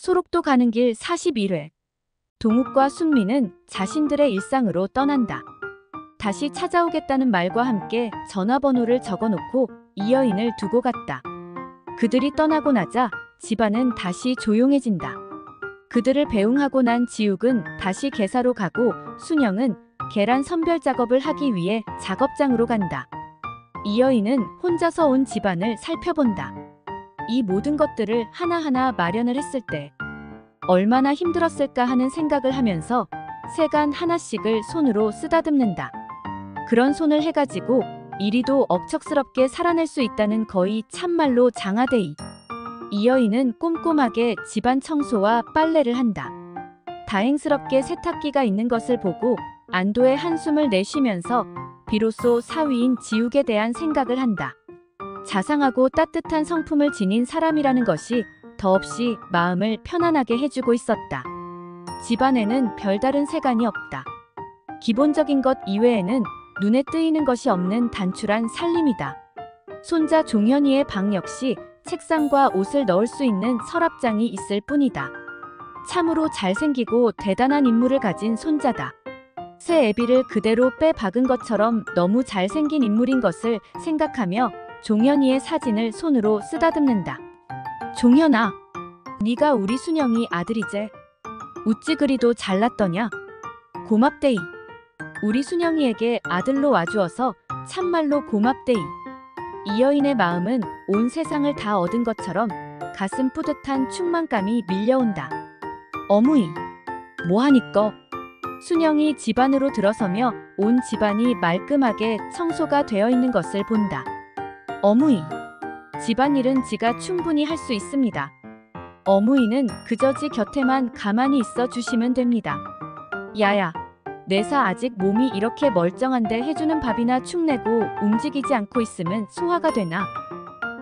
소록도 가는 길 41회. 동욱과 순미는 자신들의 일상으로 떠난다. 다시 찾아오겠다는 말과 함께 전화번호를 적어놓고 이 여인을 두고 갔다. 그들이 떠나고 나자 집안은 다시 조용해진다. 그들을 배웅하고 난 지욱은 다시 개사로 가고 순영은 계란 선별 작업을 하기 위해 작업장으로 간다. 이 여인은 혼자서 온 집안을 살펴본다. 이 모든 것들을 하나하나 마련을 했을 때 얼마나 힘들었을까 하는 생각을 하면서 세간 하나씩을 손으로 쓰다듬는다. 그런 손을 해가지고 이리도 억척스럽게 살아낼 수 있다는 거의 참말로 장하대이. 이 여인은 꼼꼼하게 집안 청소와 빨래를 한다. 다행스럽게 세탁기가 있는 것을 보고 안도의 한숨을 내쉬면서 비로소 사위인 지욱에 대한 생각을 한다. 자상하고 따뜻한 성품을 지닌 사람이라는 것이 더없이 마음을 편안하게 해주고 있었다. 집안에는 별다른 세간이 없다. 기본적인 것 이외에는 눈에 뜨이는 것이 없는 단출한 살림이다. 손자 종현이의 방 역시 책상과 옷을 넣을 수 있는 서랍장이 있을 뿐이다. 참으로 잘생기고 대단한 인물을 가진 손자다. 새 애비를 그대로 빼박은 것처럼 너무 잘생긴 인물인 것을 생각하며 종현이의 사진을 손으로 쓰다듬는다. 종현아, 네가 우리 순영이 아들이제. 어찌 그리도 잘났더냐? 고맙데이. 우리 순영이에게 아들로 와주어서 참말로 고맙데이. 이 여인의 마음은 온 세상을 다 얻은 것처럼 가슴 뿌듯한 충만감이 밀려온다. 어무이, 뭐하니꺼? 순영이 집 안으로 들어서며 온 집안이 말끔하게 청소가 되어 있는 것을 본다. 어무이, 집안일은 지가 충분히 할 수 있습니다. 어무이는 그저 지 곁에만 가만히 있어 주시면 됩니다. 야야, 내사 아직 몸이 이렇게 멀쩡한데 해주는 밥이나 축내고 움직이지 않고 있으면 소화가 되나?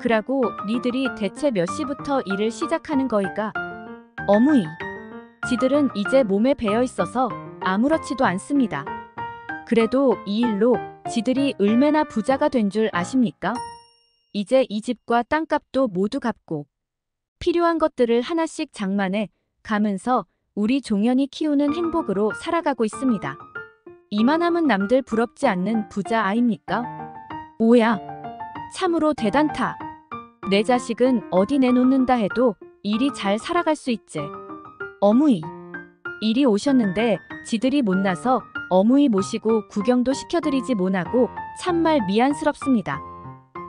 그러고 니들이 대체 몇 시부터 일을 시작하는 거이가? 어무이, 지들은 이제 몸에 배어 있어서 아무렇지도 않습니다. 그래도 이 일로 지들이 얼마나 부자가 된 줄 아십니까? 이제 이 집과 땅값도 모두 갚고 필요한 것들을 하나씩 장만해 가면서 우리 종현이 키우는 행복으로 살아가고 있습니다. 이만함은 남들 부럽지 않는 부자 아입니까? 오야, 참으로 대단타. 내 자식은 어디 내놓는다 해도 일이 잘 살아갈 수 있지. 어무이, 일이 오셨는데 지들이 못나서 어무이 모시고 구경도 시켜드리지 못하고 참말 미안스럽습니다.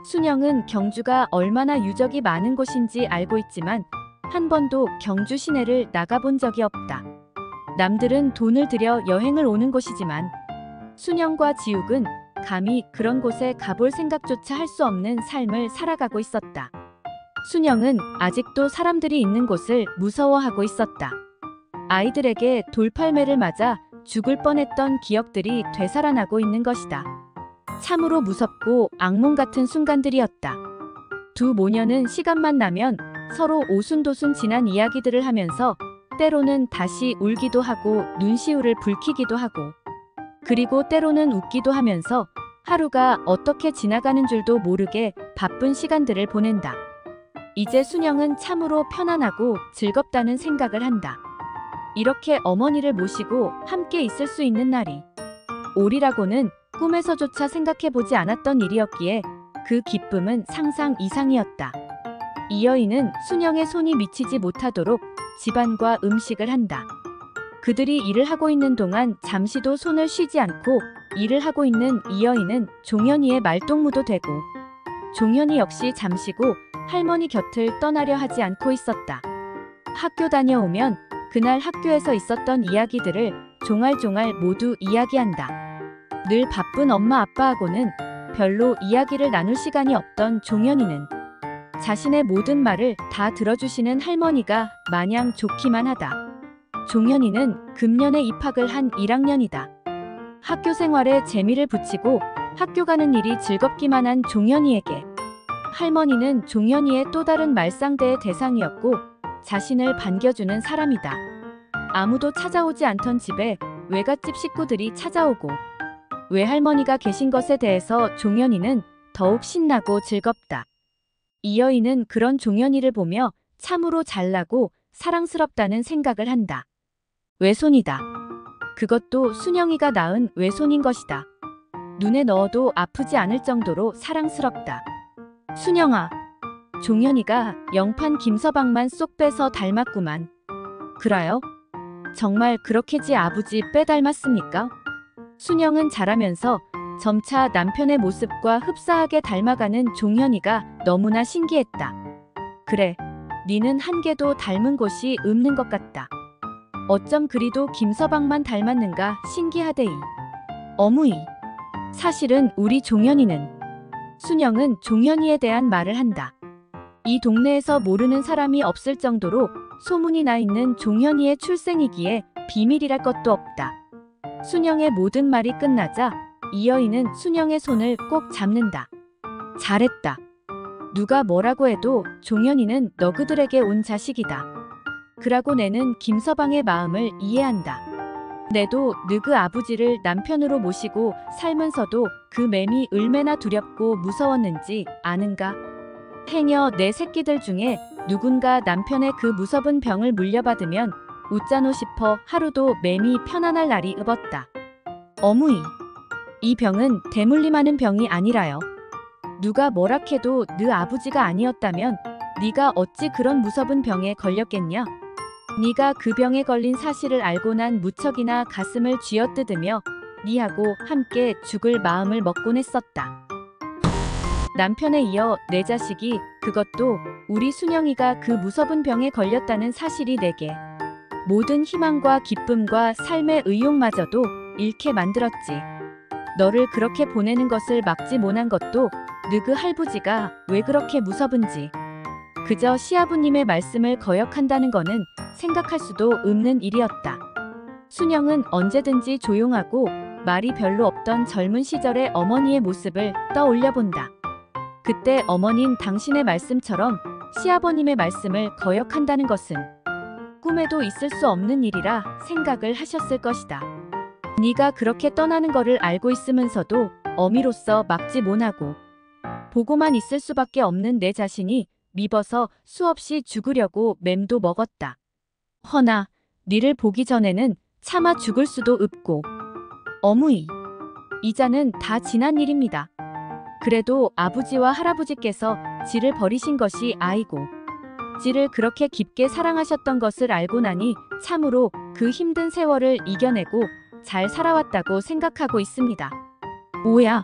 순영은 경주가 얼마나 유적이 많은 곳인지 알고 있지만 한 번도 경주 시내를 나가본 적이 없다. 남들은 돈을 들여 여행을 오는 곳이지만 순영과 지욱은 감히 그런 곳에 가볼 생각조차 할 수 없는 삶을 살아가고 있었다. 순영은 아직도 사람들이 있는 곳을 무서워하고 있었다. 아이들에게 돌팔매를 맞아 죽을 뻔했던 기억들이 되살아나고 있는 것이다. 참으로 무섭고 악몽 같은 순간들이었다. 두 모녀는 시간만 나면 서로 오순도순 지난 이야기들을 하면서 때로는 다시 울기도 하고 눈시울을 붉히기도 하고 그리고 때로는 웃기도 하면서 하루가 어떻게 지나가는 줄도 모르게 바쁜 시간들을 보낸다. 이제 순영은 참으로 편안하고 즐겁다는 생각을 한다. 이렇게 어머니를 모시고 함께 있을 수 있는 날이 오리라고는 꿈에서조차 생각해보지 않았던 일이었기에 그 기쁨은 상상 이상이었다. 이 여인은 순영의 손이 미치지 못하도록 집안과 음식을 한다. 그들이 일을 하고 있는 동안 잠시도 손을 쉬지 않고 일을 하고 있는 이 여인은 종현이의 말동무도 되고 종현이 역시 잠시고 할머니 곁을 떠나려 하지 않고 있었다. 학교 다녀오면 그날 학교에서 있었던 이야기들을 종알종알 모두 이야기한다. 늘 바쁜 엄마 아빠하고는 별로 이야기를 나눌 시간이 없던 종현이는 자신의 모든 말을 다 들어주시는 할머니가 마냥 좋기만 하다. 종현이는 금년에 입학을 한 1학년이다. 학교 생활에 재미를 붙이고 학교 가는 일이 즐겁기만 한 종현이에게 할머니는 종현이의 또 다른 말상대의 대상이었고 자신을 반겨주는 사람이다. 아무도 찾아오지 않던 집에 외갓집 식구들이 찾아오고 외할머니가 계신 것에 대해서 종현이는 더욱 신나고 즐겁다. 이 여인은 그런 종현이를 보며 참으로 잘나고 사랑스럽다는 생각을 한다. 외손이다. 그것도 순영이가 낳은 외손인 것이다. 눈에 넣어도 아프지 않을 정도로 사랑스럽다. 순영아, 종현이가 영판 김서방만 쏙 빼서 닮았구만. 그래요? 정말 그렇게 지 아버지 빼닮았습니까? 순영은 자라면서 점차 남편의 모습과 흡사하게 닮아가는 종현이가 너무나 신기했다. 그래, 니는 한 개도 닮은 곳이 없는 것 같다. 어쩜 그리도 김서방만 닮았는가 신기하대이. 어무이, 사실은 우리 종현이는. 순영은 종현이에 대한 말을 한다. 이 동네에서 모르는 사람이 없을 정도로 소문이 나 있는 종현이의 출생이기에 비밀이랄 것도 없다. 순영의 모든 말이 끝나자 이 여인은 순영의 손을 꼭 잡는다. 잘했다. 누가 뭐라고 해도 종현이는 너그들에게 온 자식이다. 그라고 내는 김서방의 마음을 이해한다. 내도 너그 아버지를 남편으로 모시고 살면서도 그 맴이 얼마나 두렵고 무서웠는지 아는가? 행여 내 새끼들 중에 누군가 남편의 그 무섭은 병을 물려받으면 웃자노 싶어 하루도 맴이 편안할 날이 없었다. 어무이, 이 병은 대물림하는 병이 아니라요. 누가 뭐라 해도 너 아버지가 아니었다면 네가 어찌 그런 무섭은 병에 걸렸겠냐? 네가 그 병에 걸린 사실을 알고 난 무척이나 가슴을 쥐어뜯으며 네하고 함께 죽을 마음을 먹곤 했었다. 남편에 이어 내 자식이, 그것도 우리 순영이가 그 무섭은 병에 걸렸다는 사실이 내게 모든 희망과 기쁨과 삶의 의욕마저도 잃게 만들었지. 너를 그렇게 보내는 것을 막지 못한 것도 너그 할부지가 왜 그렇게 무섭은지. 그저 시아부님의 말씀을 거역한다는 거는 생각할 수도 없는 일이었다. 순영은 언제든지 조용하고 말이 별로 없던 젊은 시절의 어머니의 모습을 떠올려 본다. 그때 어머닌 당신의 말씀처럼 시아버님의 말씀을 거역한다는 것은 꿈에도 있을 수 없는 일이라 생각을 하셨을 것이다. 네가 그렇게 떠나는 거를 알고 있으면서도 어미로서 막지 못하고 보고만 있을 수밖에 없는 내 자신이 미워서 수없이 죽으려고 맴도 먹었다. 허나 니를 보기 전에는 차마 죽을 수도 없고. 어무이, 이자는 다 지난 일입니다. 그래도 아버지와 할아버지께서 지를 버리신 것이 아이고 지를 그렇게 깊게 사랑하셨던 것을 알고 나니 참으로 그 힘든 세월을 이겨내고 잘 살아왔다고 생각하고 있습니다. 오야,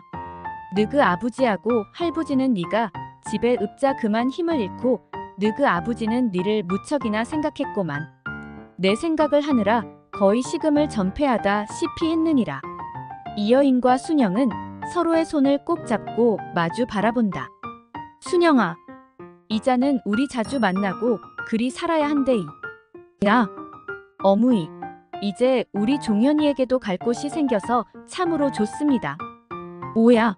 너그 아버지하고 할부지는 네가 집에 읍자 그만 힘을 잃고 너그 아버지는 니를 무척이나 생각했고만 내 생각을 하느라 거의 식음을 전폐하다 시피 했느니라. 이 여인과 순영은 서로의 손을 꼭 잡고 마주 바라본다. 순영아, 이자는 우리 자주 만나고 그리 살아야 한대이. 야, 어무이, 이제 우리 종현이에게도 갈 곳이 생겨서 참으로 좋습니다. 오야,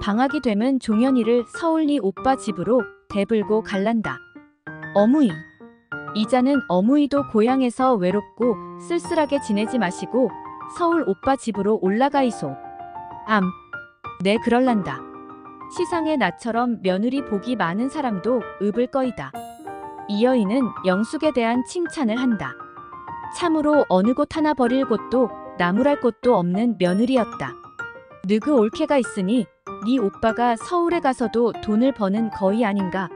방학이 되면 종현이를 서울리 오빠 집으로 대불고 갈란다. 어무이, 이자는 어무이도 고향에서 외롭고 쓸쓸하게 지내지 마시고 서울 오빠 집으로 올라가이소. 네 그럴란다. 시상에 나처럼 며느리 복이 많은 사람도 없을 거이다. 이 여인은 영숙에 대한 칭찬을 한다. 참으로 어느 곳 하나 버릴 곳도 나무랄 곳도 없는 며느리였다. 너그 올케가 있으니 네 오빠가 서울에 가서도 돈을 버는 거의 아닌가.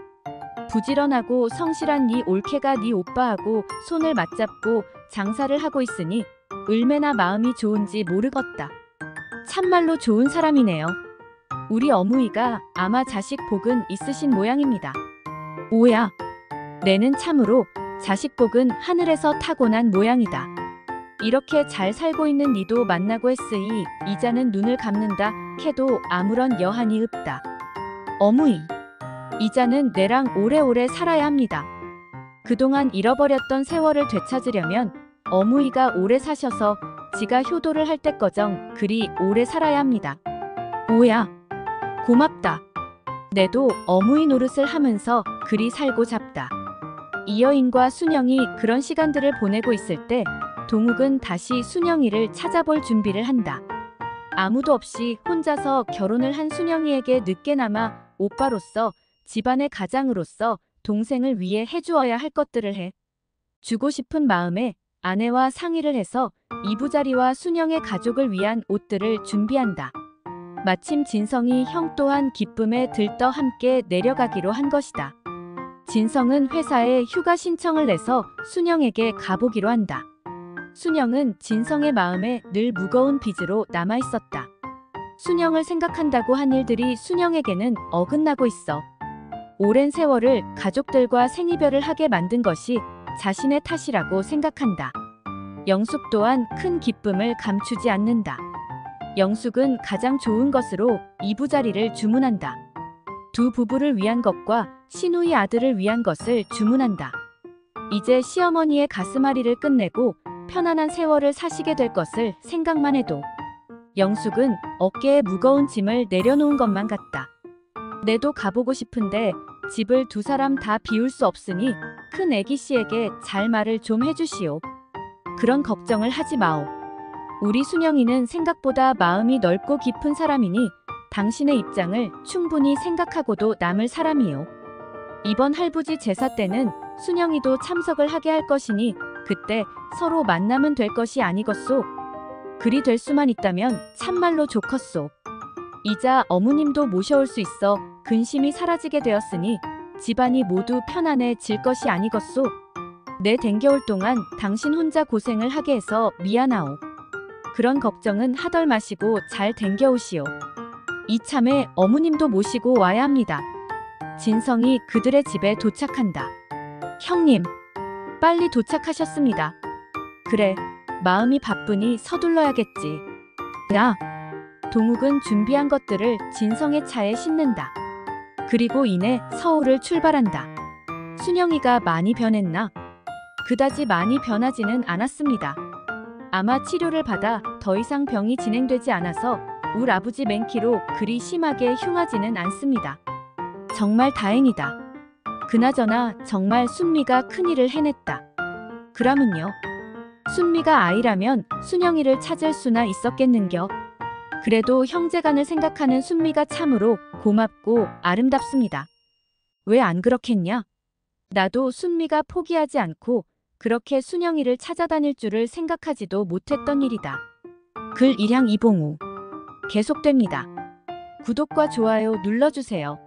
부지런하고 성실한 네 올케가 네 오빠하고 손을 맞잡고 장사를 하고 있으니 얼마나 마음이 좋은지 모르겠다. 참말로 좋은 사람이네요. 우리 어무이가 아마 자식 복은 있으신 모양입니다. 오야, 내는 참으로 자식 복은 하늘에서 타고난 모양이다. 이렇게 잘 살고 있는 니도 만나고 했으니 이자는 눈을 감는다 해도 아무런 여한이 없다. 어무이, 이자는 내랑 오래오래 살아야 합니다. 그동안 잃어버렸던 세월을 되찾으려면 어무이가 오래 사셔서 지가 효도를 할 때꺼정 그리 오래 살아야 합니다. 오야, 고맙다. 내도 어무이 노릇을 하면서 그리 살고 잡다. 이 여인과 순영이 그런 시간들을 보내고 있을 때 동욱은 다시 순영이를 찾아볼 준비를 한다. 아무도 없이 혼자서 결혼을 한 순영이에게 늦게나마 오빠로서 집안의 가장으로서 동생을 위해 해주어야 할 것들을 해. 주고 싶은 마음에 아내와 상의를 해서 이부자리와 순영의 가족을 위한 옷들을 준비한다. 마침 진성이 형 또한 기쁨에 들떠 함께 내려가기로 한 것이다. 진성은 회사에 휴가 신청을 내서 순영에게 가보기로 한다. 순영은 진성의 마음에 늘 무거운 빚으로 남아있었다. 순영을 생각한다고 한 일들이 순영에게는 어긋나고 있어. 오랜 세월을 가족들과 생이별을 하게 만든 것이 자신의 탓이라고 생각한다. 영숙 또한 큰 기쁨을 감추지 않는다. 영숙은 가장 좋은 것으로 이부자리를 주문한다. 두 부부를 위한 것과 시누이 아들을 위한 것을 주문한다. 이제 시어머니의 가슴앓이를 끝내고 편안한 세월을 사시게 될 것을 생각만 해도 영숙은 어깨에 무거운 짐을 내려놓은 것만 같다. 내도 가보고 싶은데 집을 두 사람 다 비울 수 없으니 큰 애기 씨에게 잘 말을 좀 해주시오. 그런 걱정을 하지 마오. 우리 순영이는 생각보다 마음이 넓고 깊은 사람이니 당신의 입장을 충분히 생각하고도 남을 사람이요. 이번 할부지 제사 때는 순영이도 참석을 하게 할 것이니 그때 서로 만나면 될 것이 아니겠소. 그리 될 수만 있다면 참말로 좋겠소. 이자 어머님도 모셔올 수 있어 근심이 사라지게 되었으니 집안이 모두 편안해질 것이 아니겠소. 내 댕겨올 동안 당신 혼자 고생을 하게 해서 미안하오. 그런 걱정은 하덜 마시고 잘 댕겨오시오. 이참에 어머님도 모시고 와야 합니다. 진성이 그들의 집에 도착한다. 형님, 빨리 도착하셨습니다. 그래, 마음이 바쁘니 서둘러야겠지. 야, 동욱은 준비한 것들을 진성의 차에 싣는다. 그리고 이내 서울을 출발한다. 순영이가 많이 변했나? 그다지 많이 변하지는 않았습니다. 아마 치료를 받아 더 이상 병이 진행되지 않아서 울 아버지 맹키로 그리 심하게 흉하지는 않습니다. 정말 다행이다. 그나저나 정말 순미가 큰일을 해냈다. 그라면요. 순미가 아이라면 순영이를 찾을 수나 있었겠는겨. 그래도 형제간을 생각하는 순미가 참으로 고맙고 아름답습니다. 왜 안 그렇겠냐? 나도 순미가 포기하지 않고 그렇게 순영이를 찾아다닐 줄을 생각하지도 못했던 일이다. 글 일향 이봉우 계속됩니다. 구독과 좋아요 눌러주세요.